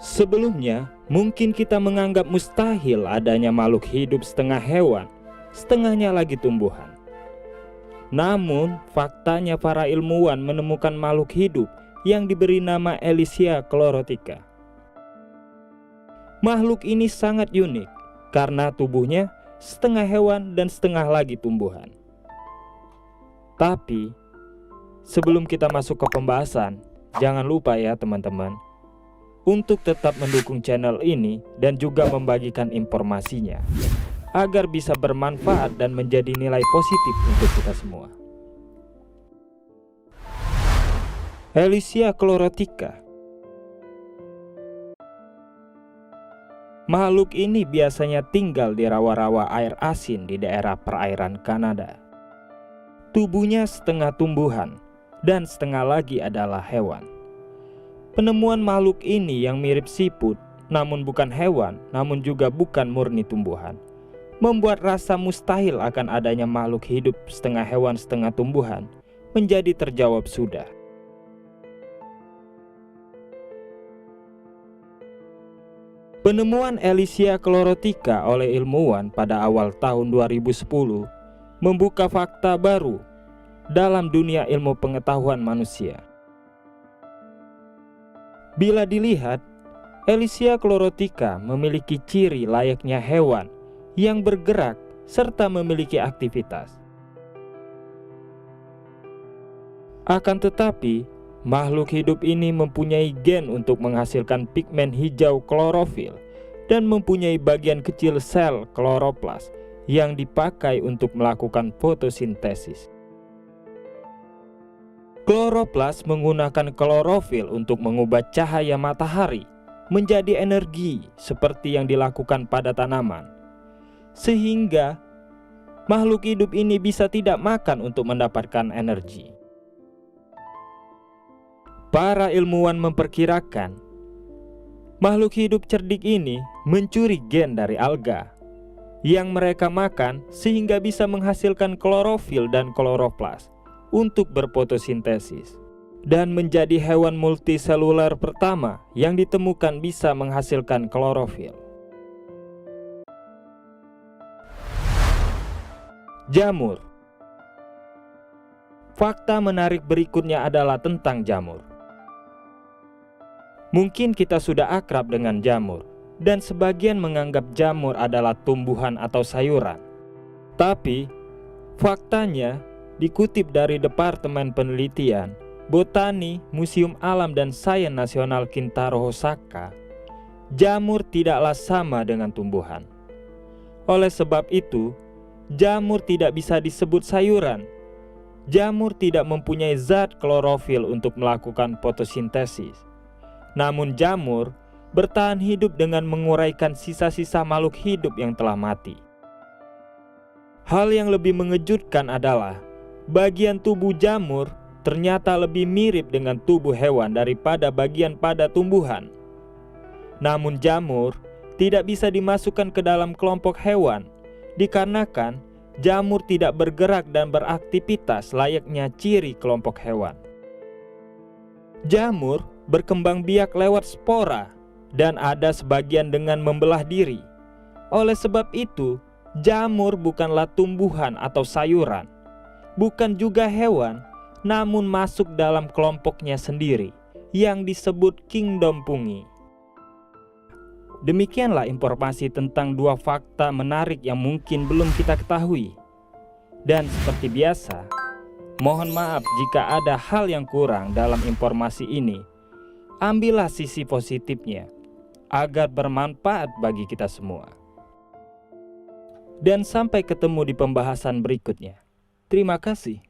Sebelumnya, mungkin kita menganggap mustahil adanya makhluk hidup setengah hewan, setengahnya lagi tumbuhan. Namun, faktanya para ilmuwan menemukan makhluk hidup yang diberi nama Elysia chlorotica. Makhluk ini sangat unik karena tubuhnya setengah hewan dan setengah lagi tumbuhan. Tapi, sebelum kita masuk ke pembahasan, jangan lupa ya teman-teman, untuk tetap mendukung channel ini dan juga membagikan informasinya agar bisa bermanfaat dan menjadi nilai positif untuk kita semua. Elysia chlorotica. Makhluk ini biasanya tinggal di rawa-rawa air asin di daerah perairan Kanada. Tubuhnya setengah tumbuhan dan setengah lagi adalah hewan. Penemuan makhluk ini yang mirip siput, namun bukan hewan, namun juga bukan murni tumbuhan, membuat rasa mustahil akan adanya makhluk hidup setengah hewan setengah tumbuhan menjadi terjawab sudah. Penemuan Elysia chlorotica oleh ilmuwan pada awal tahun 2010 membuka fakta baru dalam dunia ilmu pengetahuan manusia. Bila dilihat, Elysia chlorotica memiliki ciri layaknya hewan yang bergerak serta memiliki aktivitas. Akan tetapi, makhluk hidup ini mempunyai gen untuk menghasilkan pigmen hijau klorofil dan mempunyai bagian kecil sel kloroplas yang dipakai untuk melakukan fotosintesis. Kloroplas menggunakan klorofil untuk mengubah cahaya matahari menjadi energi seperti yang dilakukan pada tanaman, sehingga makhluk hidup ini bisa tidak makan untuk mendapatkan energi. Para ilmuwan memperkirakan makhluk hidup cerdik ini mencuri gen dari alga yang mereka makan sehingga bisa menghasilkan klorofil dan kloroplas untuk berfotosintesis dan menjadi hewan multiseluler pertama yang ditemukan bisa menghasilkan klorofil. Jamur. Fakta menarik berikutnya adalah tentang jamur. Mungkin kita sudah akrab dengan jamur dan sebagian menganggap jamur adalah tumbuhan atau sayuran. Tapi faktanya dikutip dari Departemen Penelitian Botani Museum Alam dan Sains Nasional Kintaro Osaka, jamur tidaklah sama dengan tumbuhan. Oleh sebab itu, jamur tidak bisa disebut sayuran. Jamur tidak mempunyai zat klorofil untuk melakukan fotosintesis. Namun jamur bertahan hidup dengan menguraikan sisa-sisa makhluk hidup yang telah mati. Hal yang lebih mengejutkan adalah bagian tubuh jamur ternyata lebih mirip dengan tubuh hewan daripada bagian pada tumbuhan. Namun jamur tidak bisa dimasukkan ke dalam kelompok hewan dikarenakan jamur tidak bergerak dan beraktivitas layaknya ciri kelompok hewan. Jamur berkembang biak lewat spora dan ada sebagian dengan membelah diri. Oleh sebab itu, jamur bukanlah tumbuhan atau sayuran, bukan juga hewan, namun masuk dalam kelompoknya sendiri yang disebut kingdom fungi. Demikianlah informasi tentang dua fakta menarik yang mungkin belum kita ketahui. Dan seperti biasa, mohon maaf jika ada hal yang kurang dalam informasi ini. Ambillah sisi positifnya agar bermanfaat bagi kita semua. Dan sampai ketemu di pembahasan berikutnya. Terima kasih.